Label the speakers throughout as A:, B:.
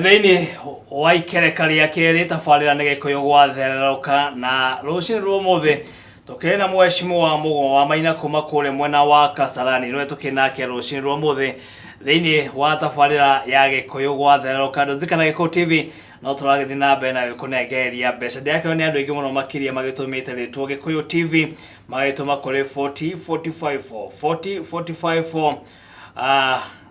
A: Thĩinĩ wa ikereka rĩa kerĩ tabarĩra nĩ Gikuyu Gwathereruka na rũcinĩ rwa ũmũthĩ tũkĩrĩ na mheshimiwa wa MUGO wa MAINA kuma kũrĩa mwena wa Kasarani nĩwe tũkĩrĩ nake rũcinĩ rwa ũmũthĩ thĩinĩ wa tabarĩra ya Gikuyu Gwathereruka. Ndũzikana Gikuyu TV no tũragĩthiĩ na mbere na gũkũnengereria mbeca. Ndĩrakĩona nĩ andũ aingĩ mũno makĩria magĩtũmĩte rĩtwa Gikuyu TV magĩtũma kũrĩ 40454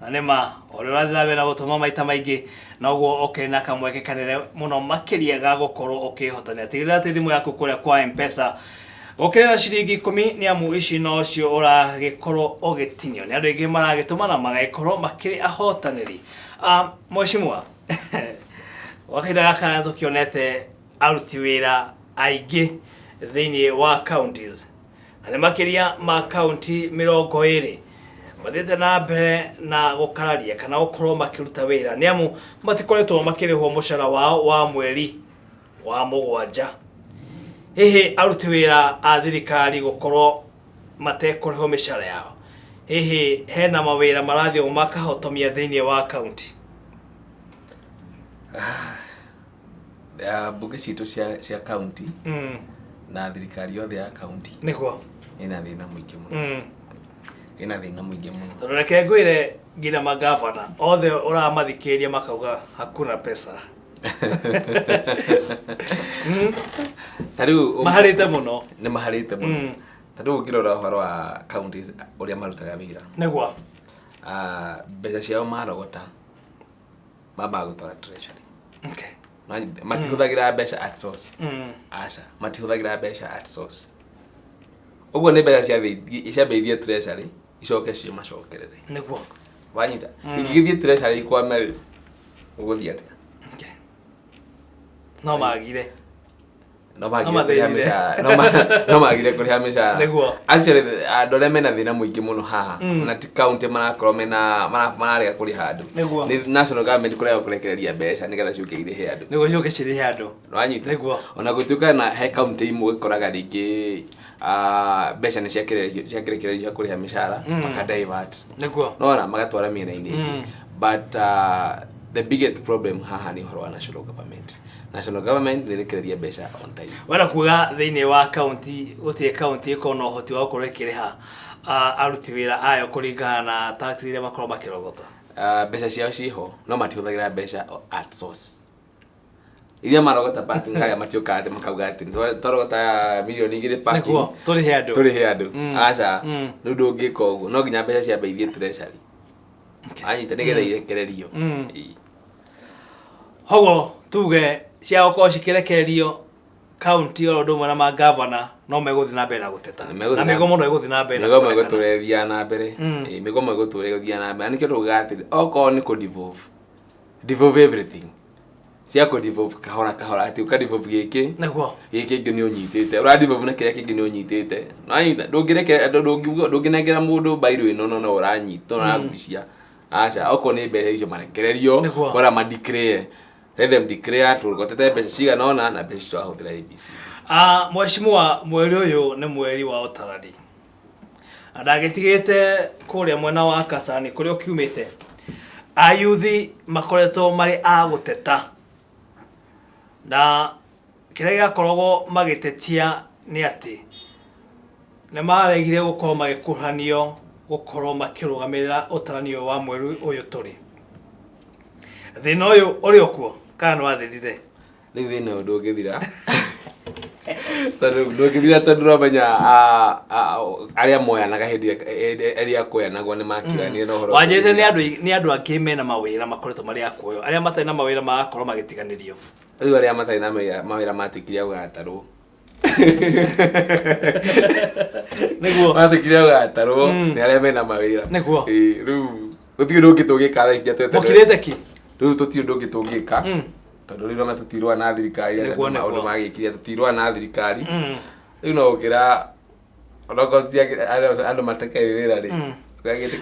A: na nĩma ũrĩa ũrathiĩ na mbere na gũtũma maita maingĩ na ũguo ũkĩrĩ na kamweke kanene mũno makĩria ga gũkorwo ũkĩhotania. Tigĩrĩra atĩ thimũ yaku kũrĩa kwa M-Pesa gũkĩrĩ na ciringi 10 nĩ amu ici nocio ũragĩkorwo ũgĩtinio nĩ andũ aingĩ maragĩtũma na magagĩkorwo makĩrĩ ahotanĩri. Mheshimiwa wakahinda gaka tũkĩonete aruti wĩra aingĩ thĩinĩ wa counties na nĩ makĩria ma county 20 mathiĩte na mbere na gũkararia kana gũkorwo makĩruta wĩra nĩ amu matikoretwo makĩrĩhwo mũcara wao wa mweri wa mũgwanja. Hihi aruti wĩra a thirikari gũkorwo matekũrĩhwo mĩcara yao, hihi hena mawĩra marathiĩ makahotomia thĩinĩ wa county?
B: Mbunge citũ cia county na thirikari yothe ya county
A: nĩguo
B: ina thĩna mũingĩ mũno. Ina thĩna mũingĩ mũno.
A: Tondũ reke ngwĩre nginya magavana othe ũramathikĩrĩria makauga hakuna pesa.
B: Tarĩu
A: maharĩte mũno.
B: Nĩ maharĩte mũno. Tarĩu ũngĩrora ũhoro wa counties ũrĩa marutaga wĩra.
A: Nĩguo.
B: Mbeca ciao marogota mambaga gũtwara treasury.
A: Okay.
B: Matihũthagĩra mbeca at source. Aca, matihũthagĩra mbeca at source. Ũguo nĩ mbeca ciambĩithie treasury icoke cio macokerere.
A: Nĩguo.
B: Wanyita. Ingĩgĩthiĩ treasury ikwame ũgũthiĩ atĩa?
A: Okay. No magire.
B: No magire kũrĩha mĩcara.
A: Nĩguo.
B: Actually andũ arĩa mena thĩna mũingĩ mũno haha na ti county marakorwo mararega kũrĩha andũ. Nĩ national government kũrega kũrekereria mbeca nĩgetha ciũke irĩhe andũ.
A: Nĩguo ciũke cirĩhe andũ.
B: Wanyita.
A: Nĩguo.
B: Ona gũtuĩka na he county imwe ũkoraga rĩngĩ mbeca nĩ ciakĩrekererio kũrĩha mĩcara makadivert.
A: Nĩguo.
B: No magatwara mĩena-inĩ ĩngĩ. But the biggest problem haha nĩ ũhoro wa national government. National government nĩ ĩrekereria mbeca on time.
A: Wena kuga thĩinĩ wa county gũtirĩ county ĩkorwo na ũhoti wa gũkorwo ĩkĩrĩha aruti wĩra ayo kũringana na tax iria makorwo makĩrogota.
B: Mbeca ciao ciho no matihũthagĩra mbeca at source. Iria marogota parking harĩa matiokaga makauga atĩ twarogota milioni 2 parking.
A: Nĩguo tũrĩhe andũ.
B: Aca rĩu ndũngĩka ũguo no nginya mbeca ciambaithie treasury. Anyita nĩgetha irekererio.
A: Hogo tuge ciagokorwo cikĩrekererio county o ũndũ ũmwe na magavana no megũthiĩ na mbere na gũteta na mĩgomo no ĩgũthiĩ na mbere.
B: Mĩgomo ĩgũtũrethia na mbere. Mĩgomo ĩgũtũrethia na mbere. Nĩkĩo tugaga atĩ okorwo nĩ devolve everything. Cia devolve kahora atĩ ũka devolve gĩkĩ.
A: Nĩguo.
B: Gĩkĩ kĩngĩ nĩ ũnyitĩte. Ũra devolve na kĩrĩa kĩngĩ nĩ ũnyitĩte. Ndũngĩnengera mũndũ bairũ ĩno no ũranyita ũragucia. Aca okorwo nĩ mbeca icio marekererio kora madeclare. Let them declare tũrogotete mbeca cigana ona na mbeca twahũthĩra ABC.
A: Mheshimiwa mweri ũyũ nĩ mweri wa ũtarani. Ndagĩtigĩte kũrĩa mwena wa Kasarani kũrĩa ũkiumĩte. Ayuthi makoretwo marĩ a gũteta. Na kĩrĩa gĩakoragwo magĩtetia nĩ atĩ nĩ maregire gũkorwo magĩkuruhanio gũkorwo makĩrũgamĩrĩra ũtarani ũyũ wa mweri ũyũ tũrĩ. Thĩna ũyũ ũrĩ okuo kana nĩ wathirire?
B: Rĩu thĩna ũyũ ndũngĩthira. Ndũngĩthira tondũ ũramenya arĩa moyanaga hĩndĩ ĩrĩa kuoyanagwo nĩ makiranire na ũhoro.
A: Wanjĩte nĩ andũ angĩ mena mawĩra makoretwo marĩ a kuoyo arĩa matarĩ na mawĩra magakorwo magĩtiganĩrio.
B: Rĩu arĩa matarĩ na mawĩra matuĩkire gũgatarwo.
A: Nĩguo.
B: Matuĩkire gũgatarwo nĩ arĩa mena mawĩra.
A: Nĩguo.
B: Rĩu gũtirĩ ũndũ ũngĩ tũngĩka rĩngĩ twete.
A: Mũkirĩte ki?
B: Rĩu tũtirĩ ũndũ ũngĩ tũngĩka. Tondũ rĩu no tũtirwa na thirikari maũndũ magĩkire tũtirwa na thirikari. Rĩu no ũkĩra andũ matakĩrĩ wĩra rĩ.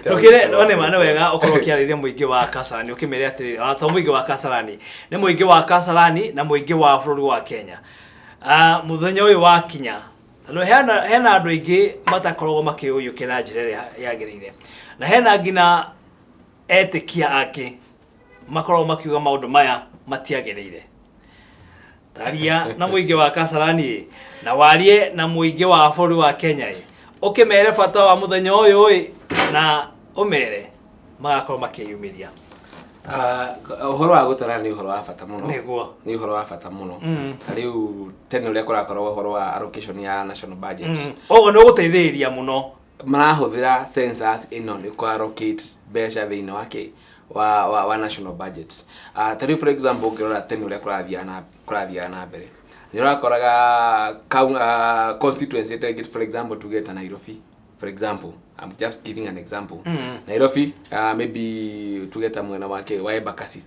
A: Ũkĩre one ma nĩ wega ũkorwo ũkĩarĩria mũingĩ wa Kasarani ũkĩmere atĩ to mũingĩ wa Kasarani nĩ mũingĩ wa Kasarani na mũingĩ wa bũrũri wa Kenya. Mũthenya ũyũ wa kinya tondũ hena andũ aingĩ matakoragwo makĩũyũkĩra na njĩra ĩrĩa yagĩrĩire na hena ngina etĩkia angĩ makorwo makiuga maundu maya matiagereire. Taria na muingi wa Kasarani na warie na muingi wa bũrũri wa Kenya ukimere bata wa muthenya uyu na umere magakorwo makiyumiria.
B: Uhoro wa gutara ni uhoro wa bata muno.
A: Niguo.
B: Ni uhoro wa bata muno. Riu tene uria kurakorwo uhoro wa allocation ya national budget.
A: Ogo no guteithĩrĩria muno.
B: Marahũthĩra census ino ni ku allocate mbeca thĩinĩ wa national budget. Tari for example ngirora tene uria kurathiana na mbere. Ni urakoraga constituency take for example to get Nairobi. For example, I'm just giving an example. Nairobi, maybe to get a mwena wake wa Embakasi.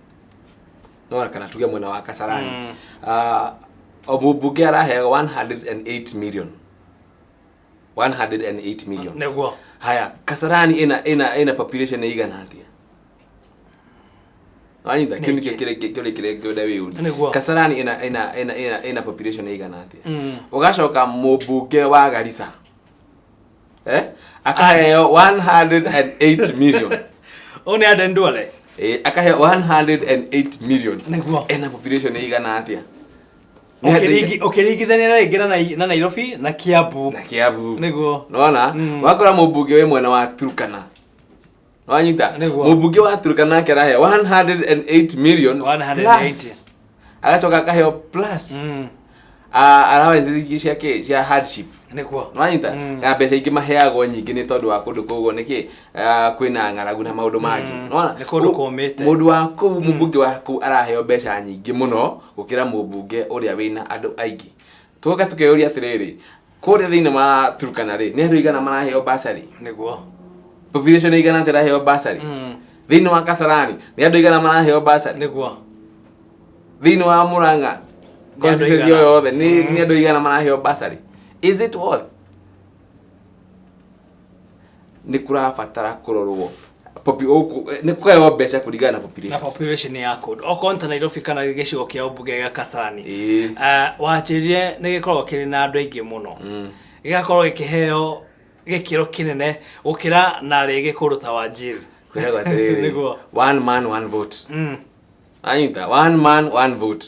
B: No, kana tuge mwena wa Kasarani. Omubuge arahe 108 million. 108 million.
A: Negwo.
B: Haya, Kasarani ina population igana atia. Anyita kile Kasarani ina population igana atia. Ugashoka mubuge wa Garissa. Akaheo 108 million.
A: Oni adendwale.
B: Akaheo 108 million.
A: Negwo.
B: Ena population igana atia.
A: Okirigithania na ingira na Nairobi na Kiambu. Negwo.
B: Nona, wakora mubuge we mwena wa Turkana. Wanyita, mubuge wa Turkana kerahe 108 million.
A: 180.
B: Agacoka akaheo plus. Allowance cia hardship.
A: Negwo.
B: Wanyita, mbeca ingĩ maheagwo nyingĩ nĩ tondũ wa kũndũ kũu nĩkĩ kwĩna ng'aragu na maũndũ mangĩ. Nona,
A: nĩ kũndũ kũmĩte.
B: Mũndũ wa kũu mũmbunge wa kũu araheo mbeca nyingĩ mũno gũkĩra mũmbunge ũrĩa wĩna andũ aingĩ. Tuoka tukeyũria atĩrĩrĩ, kũrĩa thĩinĩ wa Turkana rĩ, nĩ andũ igana maraheo bursary.
A: Nĩguo.
B: Population igana ĩraheo bursary. Thĩinĩ wa Kasarani, nĩ andũ igana maraheo bursary.
A: Nĩguo.
B: Thĩinĩ wa Murang'a, constituency yothe nĩ andũ igana maraheo bursary. Is it worth? Ni kurabatara kurorwo. Ni kukayo mbeca kuringana na population.
A: Na population ya code. Okonta Nairobi kana gĩcigo kĩa ũmbunge gĩa Kasarani. Wachĩrire nĩ gĩkoragwo kĩrĩ na andũ aingĩ mũno. Gĩgakorwo gĩkĩheo gĩkĩro kĩnene gũkĩra na rĩngĩ kũndũ ta Wajir.
B: Kwĩragwo atĩrĩrĩ. One man one vote. Anyita, one man one vote.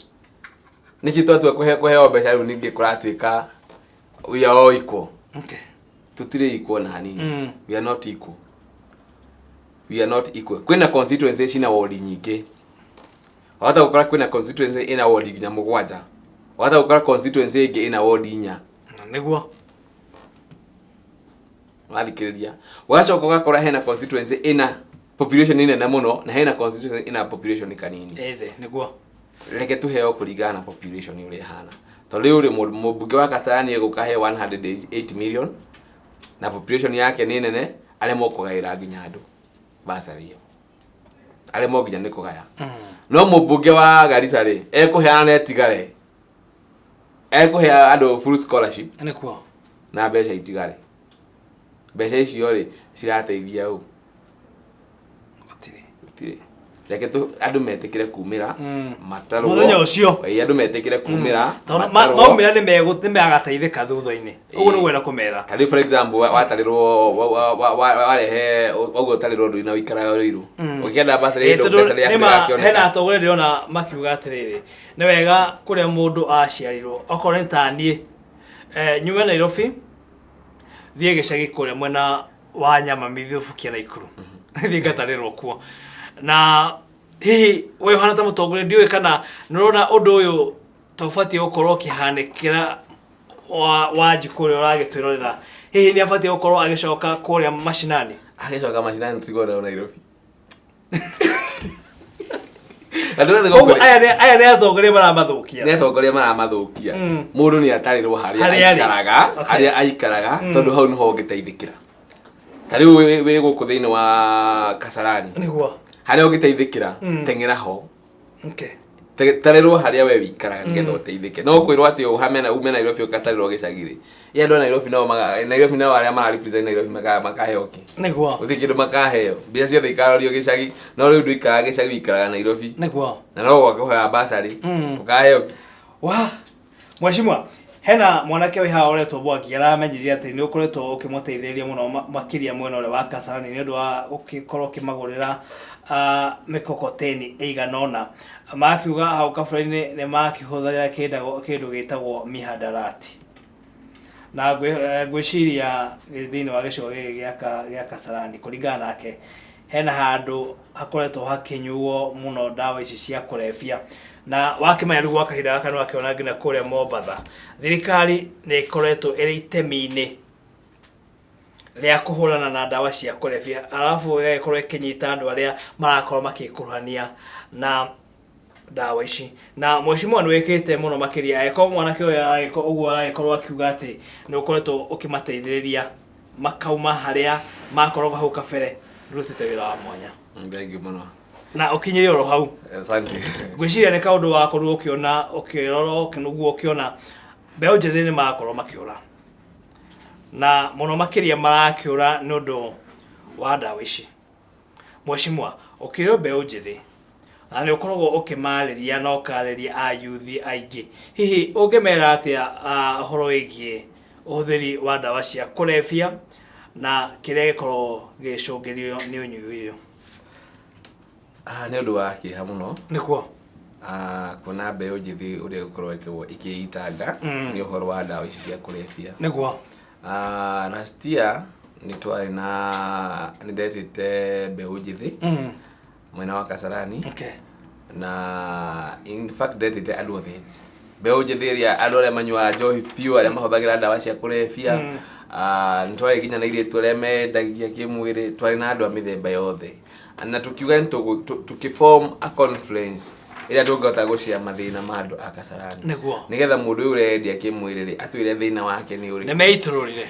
B: Nĩkĩ twatua kũheo mbeca rĩu ningĩ kũratuĩka we are all equal.
A: Okay.
B: Tutire equal na hanini. We are not equal. We are not equal. Kwina constituency cina ward nyingĩ. Wata gukora kwina constituency ina ward nginya mũgwanja. Wata gukora constituency ĩngĩ ina ward 4.
A: Nĩguo.
B: Wathikĩrĩria. Wacoka gukora hena constituency ina population nene mũno na hena constituency ina population kanini.
A: Ethe, nĩguo.
B: Reke tuheo kũringana na population ũrĩa hana. Tondũ rĩu mũmbunge wa Kasarani egũkahe 108 million na population yake nĩ nene, aremwo kũgaĩra nginya andũ bursary ĩyo. Aremwo nginya nĩ kũgaya. No mũmbunge wa Garissa rĩ, ekũheana etigare. Ekũhe andũ full scholarship.
A: Nĩkuo.
B: Na mbeca itigare. Mbeca icio rĩ cirateithia ũũ. Gũtirĩ. Reke tu andũ metekire kumira matarwo
A: muthenya ucio
B: andũ metekire kumira
A: maumira nĩ megagateithĩka thutha-inĩ ũguo nĩ gwera kũmera.
B: Tari for example watarirwo warehe ũguo tarirwo ndũina ũikaraga ũrĩirũ ũkĩenda bursary ĩndo mbeca yaku yakĩoneka.
A: Hena atongoria ndĩrona makiuga atĩrĩrĩ nĩ wega kũrĩa mũndũ aciarirwo okorwo nĩ ta niĩ nyume Nairobi thiĩ gĩcagi kũrĩa mwena wa nyama mithubukia na Ikuru thiĩ ngatarirwo kuo. Na hihi we hana ta mũtongoria ndiũĩ kana nĩrona ũndũ ũyũ tũbatie gũkorwo kĩhanĩkĩra wa Gikuyu ũragĩtwĩrorera hihi nĩ abatie gũkorwo agĩcoka kũrĩa mashinani.
B: Agĩcoka mashinani tigora Nairobi.
A: Aya nĩ atongoria maramathukia.
B: Nĩ atongoria maramathukia. Mũndũ nĩ atarirwo harĩa aikaraga tondũ hau nĩho ũngĩteithĩkĩra. Tarĩu wĩ gũkũ thĩinĩ wa Kasarani.
A: Nĩguo.
B: Harĩa ũgĩteithĩkĩra teng'era ho.
A: Okay.
B: Tarĩrwo harĩa we wikaraga nĩgetha ũteithĩke. No kwĩrwo atĩ ume Nairobi ũkatarĩrwo gĩcagi-rĩ. Andũ a Nairobi nao arĩa mararepresent Nairobi makaheo kĩ.
A: Nĩguo.
B: Gũtirĩ kĩndũ makaheo. Mbia ciothe ikarorio gĩcagi. No rĩu ndũikaraga gĩcagi wikaraga Nairobi.
A: Nĩguo.
B: Na no gwakũhoya bursary. Ũkaheo.
A: Wa. Mheshimiwa, hena mwanake wĩ haha ũretwo Bwagi aramenyithia atĩ nĩ ũkoretwo ũkĩmũteithĩrĩria mũno makĩria mwena ũrĩa wa Kasarani nĩ ũndũ wa ũgĩkorwo ũkĩmagũrĩra mikokoteni eiganona makiuga hau kabura-ini ni makihuthagira kindu gitagwo mihadarati na gwiciria thiini wa gicigo giki gia Kasarani kuringana nake hena handu hakoretwo hakinyuo muno ndawa ici cia kurebia na wakimanya riu gwa kahinda gaka no akiona nginya kuria Mombatha thirikari ni ikoretwo iri itemi-ini ria kuhurana na ndawa cia kurebia alafu igakorwo ikinyita andu aria marakorwo makikuruhania na ndawa ici na mheshimiwa ni wekete muno makiria eko mwanake uyu agiko uguo aragikorwo akiuga ati ni ukoretwo ukimateithiriria makauma haria makorwo hau kabere rutite wira wa mwanya.
B: Thank you muno
A: Na ukinyiri oro hau.
B: Asante.
A: Gwiciria ni kaundu wakorwo ukiona ukiroro ukinuguo ukiona beũ njithi ni marakorwo makiura na muno makiria marakiura ni undu wa ndawa ici. Mheshimiwa ukirwo beũ njithi na ni ukoragwo ukimariria na ukariria a youth aingi hihi ungimera atia horo igie uhuthiri wa ndawa cia kurebia na kiria gikorwo gicungirio ni unyuirio?
B: Ni undu wa kiha muno
A: Nikuo
B: kuna beũ njithi uria ukoretwo ikiitanga ni uhoro wa ndawa ici cia kurebia.
A: Nikuo
B: last year ni twari na ni ndetite beũ njithi mwena wa Kasarani.
A: Okay.
B: Na in fact ndetite andu othe beũ njithi iria andu aria manyua njohi piu aria mahuthagira ndawa cia kurebia ni twari kinya na iretu aria mendagia kimwiri twari na andu a mithemba yothe na tukiuga tukiform a conference iria tungihota gucia mathina ma andu a Kasarani nigetha mundu uyu urendia kimwiri atwire thina wake ni uri
A: ne meitururire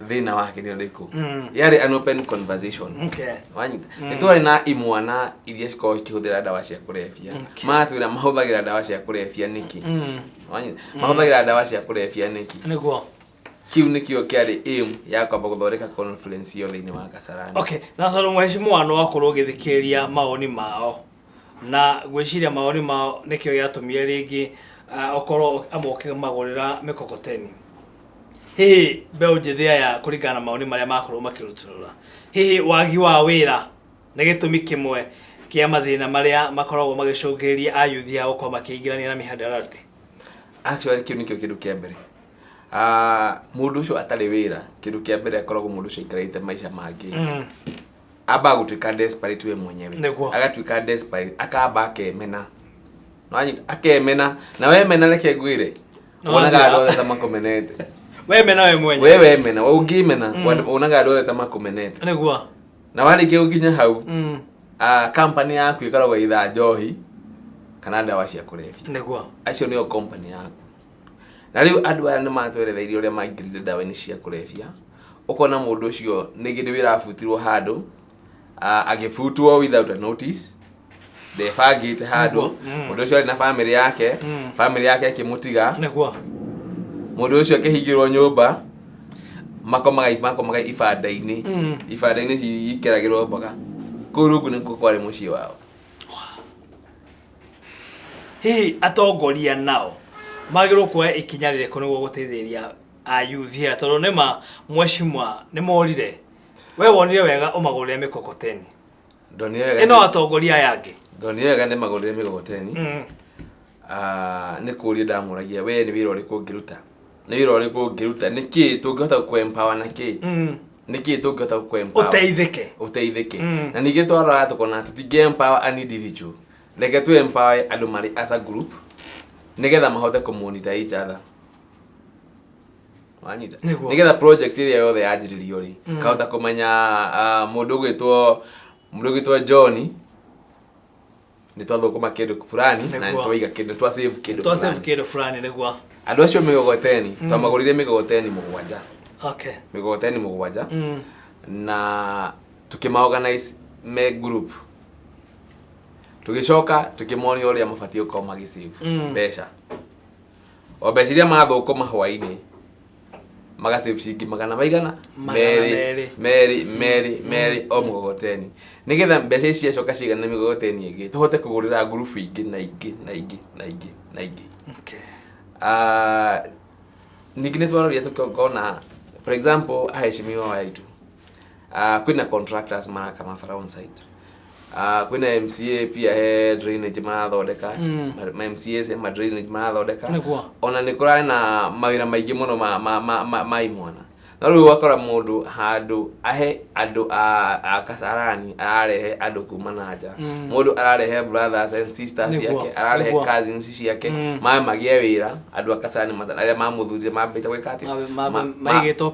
B: thina wake ni uriku yari an open conversation.
A: Okay.
B: Wanyita nitwari na imwana iria ciko kihuthira ndawa cia kurebia matwira mahuthagira ndawa cia kurebia niki wanyita mahuthagira ndawa cia kurebia niki
A: niguo
B: kiu nikio kiari aim ya kwamba guthoreka conference yo thiini wa Kasarani.
A: Okay, na thoro mheshimiwa no akorwo githikiria maoni mao na gwiciria maoni mao nikio giatumire ringi okorwo amoke magurira mikokoteni hihi beũ njithi ya kuringana maoni maria makorwo makiruturura hihi wagi wa wira ni gitumi kimwe kia mathina maria makoragwo magicungiria a youth ya gukoma makiingirania na mihadarati?
B: Actually kiu nikio kindu kia mbere mundu ucio atari wira kindu kia mbere akoragwo mundu ucio ikarite maisha mangi aba gutuika desperate we mwenyewe agatuika desperate akaba akemena no anyita akemena na we mena reke ngwire onaga andu othe tamakomenete
A: we mena we mwenyewe
B: wewe mena ungimena onaga andu othe tamakomenete
A: niguo
B: na warike ukinya hau company yaku ikaragwo itha njohi kana ndawa cia kurebia
A: niguo
B: acio nio company yaku na riu andu aya ni matwerereirie uria mangirire ndawa-ini cia kurebia ukona mundu ucio ni gindi wira afutirwo handu agifutwo without a notice defagate handu mundu ucio ari na family yake ikimutiga
A: niguo
B: mundu ucio akihingirwo nyumba makomaga ibanda-ini ikeragirwo mboga kuu rungu nikuo kwari mucii wao.
A: Hihi atongoria nao magirwo kuoya ikinya ririko niguo guteithĩrĩria a youth here tondu nima mheshimiwa ni morire we wonire wega umagurire mikokoteni
B: ndonire wega
A: ino atongoria yangi
B: ndonire wega ni magurire mikokoteni ni kuria ndamuragia we ni wira uriku ngiruta ni wira uriku ngiruta niki tungihota ku empower naki niki tungihota ku empower uteithike na nigi twara tukona tutinge empower an individual leke tu empower andu mari as a group nigetha mahote ku monitor each other wanyita nigetha project iria yothe yanjiririo ri kahota kumenya mundu gwitwo John ni twathukuma kindu fulani na nitwaiga kindu twa save kindu
A: fulani niguo
B: andu acio migogoteni twamagurire migogoteni 7.
A: Okay,
B: migogoteni 7 na tukimaorganize me group tugicoka tukimoni uria mabati uko magisave mbeca o mbeca iria mathukuma hwaini magasave cingi magana maigana meri o mugogoteni nigetha mbeca ici coka cigana migogoteni ingi tuhote kugurira group ingi na ingi.
A: Okay.
B: Ningine twaroria tukona for example aheshimiwa waitu kwina contractors maraka mafara on site kwina MCA pia he drainage marathondeka ma MCA ma drainage marathondeka ona ni kurari na mawira maingi muno ma imwana na riu wakora mundu handu ahe andu a Kasarani arehe andu kuma nanja mundu ararehe brothers and sisters yake ararehe cousins yake magie wira andu a Kasarani matara mamuthurire mambite gwikati
A: maigito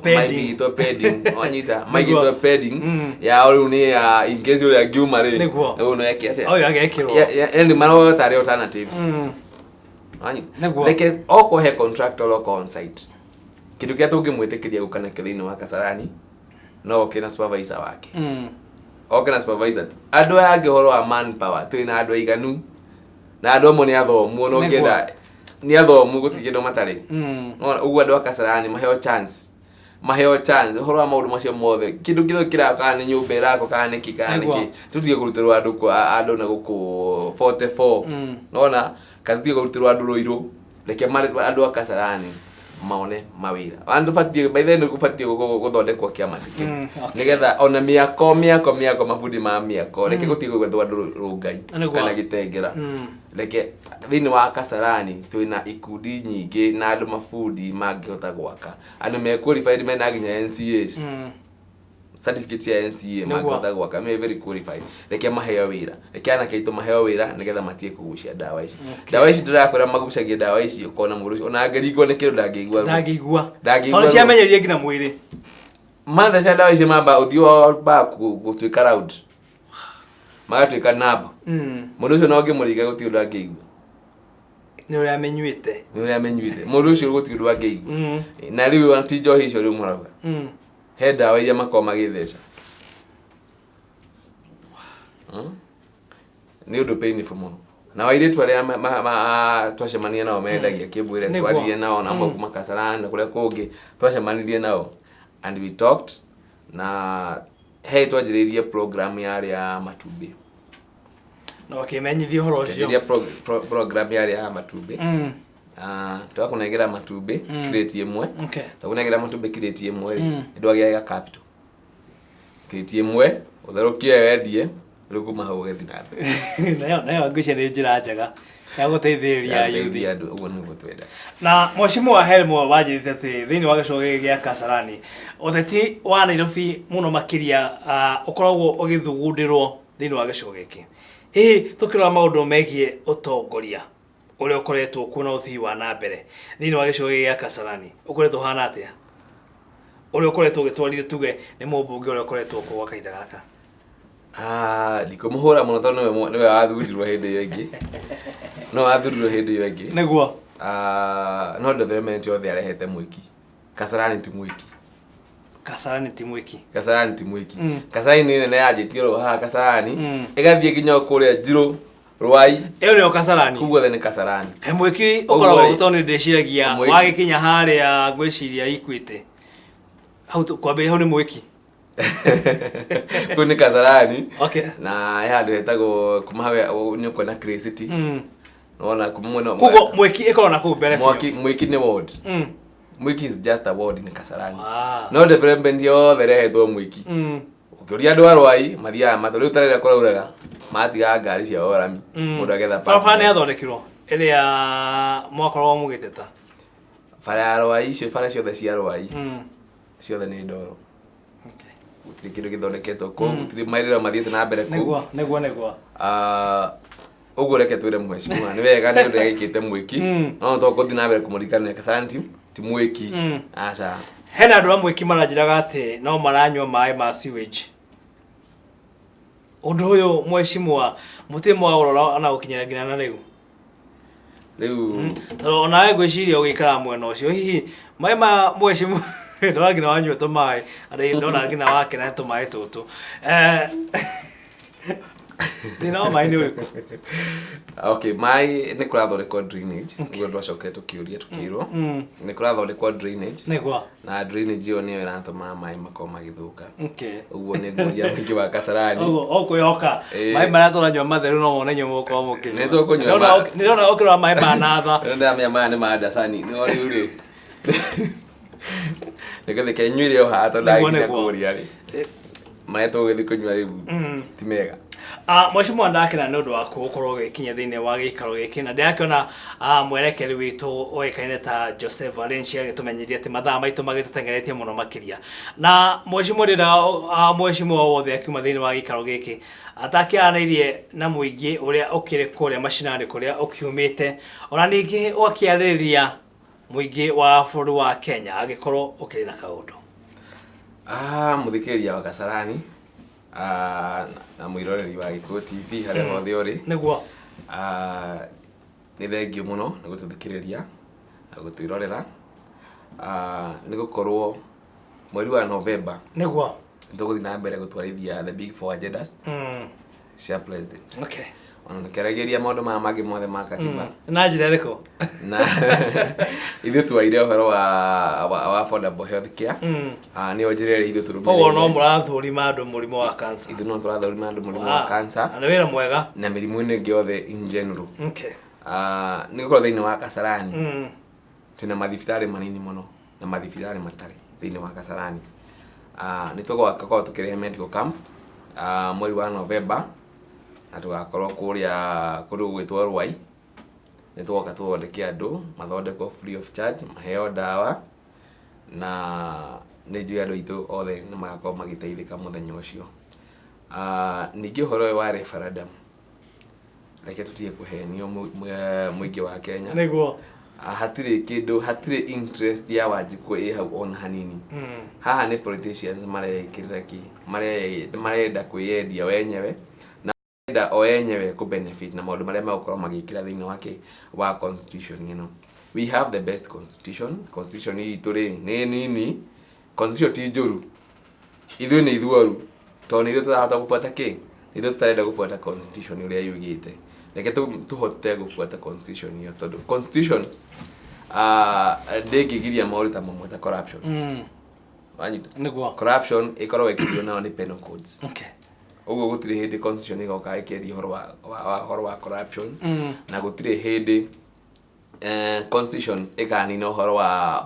B: pending wanyita maigito pending ya riu ni in case uri agiuma ri riu no yake
A: agekirwo
B: yani maro tari alternatives wanyita like oko he contractor oko on site kitu kia tungimwitikiria gukana thini wa Kasarani no kina supervisor wake okena supervisor andu age horo wa manpower twina andu aiganu na andu mo ni athomu no ngenda ni athomu gutigindo matari ugu andu a Kasarani maheo chance horo wa maundu macio mothe kindu kitho kiraka ni nyumba irako kana ki tutige kurutirwa andu na guku 44 nona kazitige kurutirwa andu roiru leke mari andu a Kasarani maone mawira andu fatie by then kufatie guthondekwo kiama tiki nigetha ona miako mafudi ma miako reke gutigo gwetho andu rungai kana gitengera reke thini wa Kasarani twina ikundi nyingi na andu mafudi mangihota gwaka andu me qualified mena ginya NCAs certificate ya NCA mangihota gwaka me very qualified reke maheo wira reke ana kaito maheo wira nigetha matie kugucia dawa ici dawa ici ndirakwira magucagia dawa ici ukona mundu ona ngarigo ne kindu ndangigua
A: tolo ciamenyerie ngina mwiri
B: manda cia dawa ici mamba uthio ba gutwika round magatwika nab mundu ucio no ngimuriga guti undu angigua
A: ni uri amenyuite
B: mundu ucio guti undu angigua na riu antijo hicio riu murauga he dawa iria makoma githeca ni undu painful muno na wairitu aria twacemania nao mendagia kibwire twarie nao na amwe kuma Kasarani na kuria kungi twacemanirie nao and we talked na he twajiririe program ya matumbi
A: no kimenyithio horo ucio
B: program ya matumbi twakunegera matumbi crate imwe twakunegera matumbi crate imwe ndwagia ya capital crate imwe utherukie wendie ruguma hau gethina
A: nayo ngwicia ni njira njega ya guteithĩrĩria yuthi
B: andu uguo niguo twenda
A: na mheshimiwa wa Helmo wanjirite ati thini wa gicoge gia Kasarani utheti wa Nairobi muno makiria ukoragwo ugithugundirwo thini wa gicoge giki hihi tukirora maundu megie utongoria uria ukoretwo kuna uthii wa na mbere thini wa gicoge gia Kasarani ukoretwo hana atia uria ukoretwo ugitwarithia tuge ni mumbunge uria ukoretwo kwa kaida gaka
B: ndikumuhura muno tondu niwe wathurirwo hindi iyo ingi no wathurirwo hindi iyo ingi
A: niguo
B: no development yothe arehete mwiki Kasarani ti mwiki Kasarani ni nene yajitio ha Kasarani igathie ginya kuria njiro rwai
A: iyo ni Kasarani
B: kuguo ni Kasarani
A: he mwiki ukoragwo utoni ndeciragia wagikinya haria ngwiciria ikwite hau kwambia hau ni mwiki
B: kuni Kasarani
A: okay
B: na ya ndu hetagwo kumawe nyuko na crazy nona kumuna
A: kugo mwiki iko na ku mbere
B: mwiki ni ward mwiki is just a ward in Kasarani no development yo therehetwo mwiki ukiuria andu arwai mathia mathori utarera kora uraga matiga ngari cia orami mundu agetha
A: barabara ni athondekirwo iria mwakorwo mugiteta
B: bara arwai icio bara ciothe cia arwai ciothe ni ndoro gutiri kindu githondeketwo ko gutiri mairira mathiete na mbere ko
A: niguo
B: uguo reke twire mheshimiwa ni wega ni undu agikite mwiki no to kuthi na mbere kumurikana Kasarani ti mwiki acha
A: hena andu amwiki maranjiraga ati no maranywa mai ma sewage undu uyu mheshimiwa mutimo wa urora ana ukinyira ngina na riu toro nawe gwiciria ugikara mwena ucio hihi mai ma mheshimiwa ndora ngina wanywa to mai ari ndona ngina wake na to mai tutu dino mai ni uriku
B: okay mai ni kurathondekwo drainage uguo ndwacokete tukiuria tukirwo ni kurathondekwo drainage na drainage yo niyo iratuma mai makoma magithuka uguo ni nguria mingi wa Kasarani
A: uguo kuyoka mai maratoranywa matheru no wone nyomo kwa mukini
B: ni tukunywa
A: ndirona ukirwa mai manatha
B: ndio maya ni maandasani ni ori uri nikethe kenyuire yo hata ndagire kuria ri mai to githi kunywa riu ti mega
A: Mheshimiwa ndakena nä å ndå wa gå korwo gä kinya thä inä wa gä ikaro gä kä na ndärakĩona mwerekeri witå oäkaine ta Joseph Valencia agä tå menyeria atä mathaa maitå magä tå tengeretie må no makä na Mheshimiwa ndä Mheshimiwa wothe akiuma thä inä wa gä ikaro gä kä atakä aranäirie na må ingä å rä a å kä rä kå rä a macinarä kå rä a å kiumä te ona ningä å akä arä rä ria må ingä wa bå rå ri wa Kenya agä korwo å kä rä na kaå ndå
B: må thikä rä ria wa Kasarani na mwiroreri wa Gikuyu TV haria hothe uri
A: niguo
B: ni thengio muno na gututhikireria na gutwirorera ni gukorwo mweri wa November
A: niguo
B: nduguthi na mbere gutwarithia the big four agendas cia president.
A: Okay.
B: Ona tukerageria maundu ma magi mothe ma katiba
A: na njira riko
B: na ithu twaire uhoro wa affordable health care ni onjirere ithu turumire
A: no murathurima andu murimo wa cancer
B: ithu no turathurima andu murimo wa cancer
A: na wira mwega
B: na mirimu ine giothe in general.
A: Okay.
B: Ni gukorwo thiini wa Kasarani twina mathibitari manini muno na mathibitari matari thiini wa Kasarani. Ni tugakorwo tukirehe medical camp mweri wa November na tugakorwo kuria kuri gwitwo Rwai ni tugoka tuthondeke andu mathondekwo free of charge maheo dawa na ni njui andu itu othe ni magakorwo magiteithika muthenya ucio. Ningi uhoro wa referendum reke tutie kuhenio muingi wa Kenya
A: niguo
B: hatire kindu hatire interest ya Wanjiku hau ona hanini. Haha ni politicians marekirira ki marenda kwiyendia wenyewe na o yenyewe ku benefit na maundu maria magukorwo magikira thiini wake wa constitution. You know, we have the best constitution itu ri ni nini constitution ti njuru ithu ni ithuoru to ni ithu turahota gubuata ki ithu tutarenda gubuata constitution uria yugite reke tuhote gubuata constitution iyo tondu constitution ndingigiria maundu ta mamwe ta corruption
A: niguo
B: corruption ikorwo ikirio nao ni penal codes.
A: Okay.
B: Ugo gutire hindi constitution igoka ikeri horo wa corruptions na gutire hindi constitution ikani no horo wa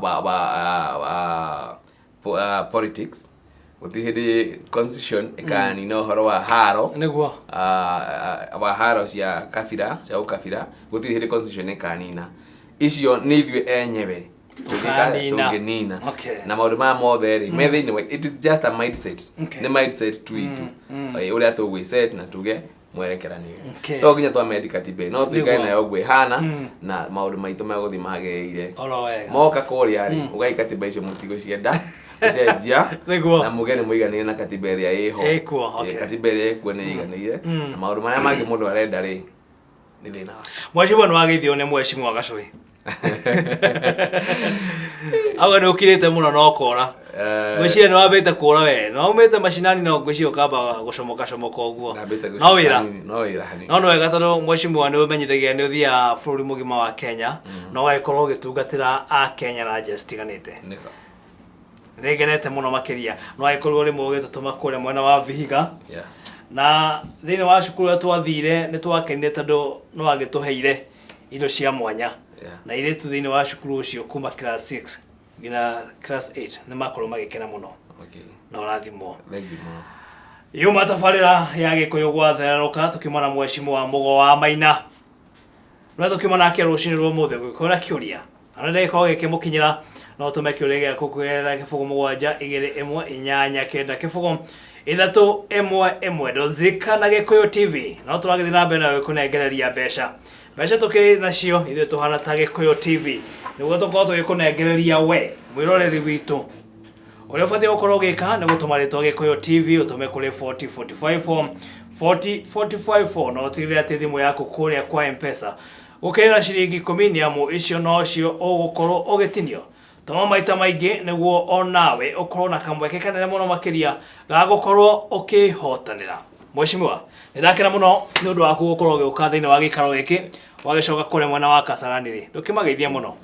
B: politics gutire hindi constitution ikani no horo wa haro
A: niguo
B: wa haro cia kabira cia ukabira gutire hindi constitution ikani na icio ni ithue enyewe tungenina.
A: Okay.
B: Na maundu ma mothe ri me thiini it is just a mindset. Okay. Ni mindset tu itu uria tugwiset na tuge mwerekerani to ginya twa medical tibe no tuikae nayo gwe hana na maundu maitu maguthi mageire
A: oro wega
B: moka kuria ri ugai katiba icio mutigo cienda ucenjia na mugeni muiganire na katiba iria iho katiba iria ikuo ni iganire na maundu maria mangi mundu arenda ri ni thina.
A: Mheshimiwa no ageithio ne Mheshimiwa Gacui awe no kirete muno no kora gwicire no abete kura we no umete macinani no gwicio kamba gucomoka uguo no wira hani no wega tondu Mheshimiwa ni umenyithagia ni uthia bũrũri mũgima wa Kenya no gaikorwo gitungatira a Kenya na njĩra citiganĩte nigenete muno makiria no gaikorwo ri mugi tutuma kure mwena wa Vihiga na thini wa cukuru twathire ni twakenire tondu no agituheire indo cia mwanya na ile tu thini wa cukuru ucio kuma class 6 ngina class 8 ni makorwo magikena muno.
B: Okay.
A: Na rathimo
B: thank you mo
A: yuma tafarira ya Gikuyu Gwathereruka tukimona Mheshimiwa MUGO wa MAINA no tukimona ke rucini rwo muthe gwikora kiuria anade ko gikimukinyira no tumekiuria gya kukwera kifugo mugwanja 2-1-8-9 kifugo 3-1-1 dozika na Gikuyu TV no turagithina na mbere na kunengereria mbeca tukiri nacio ithe tuhana ta Gikuyu TV niguo tukorwo tugikunengereria we mwiroreri witu uria ubatie gukorwo gika ni gutuma ritwa Gikuyu TV utume kuri 4045 no tigire ati thimu yaku kuria kwa M-Pesa ukirira ciringi 10 ni amu icio no cio ugukorwo ugitinio tuma maita maingi niguo onawe ukorwo na kamweke kanene muno makiria ga gukorwo ukihotanira. Mheshimiwa ndakira muno ni undu waku gukorwo giuka thiini wa gikaro giki wagicoka kure mwena wa Kasarani ri ndukimageithia muno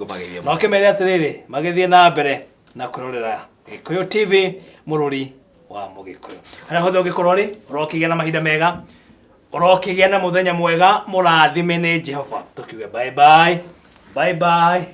A: no kimere atiriri magithie na mbere na kwirorera Gikuyu TV Muiruri wa Mugikuyu ana hothe ugikorwo ri urokigia na mahinda mega urokigia na muthenya mwega murathime ni Jehova tukiuge bye bye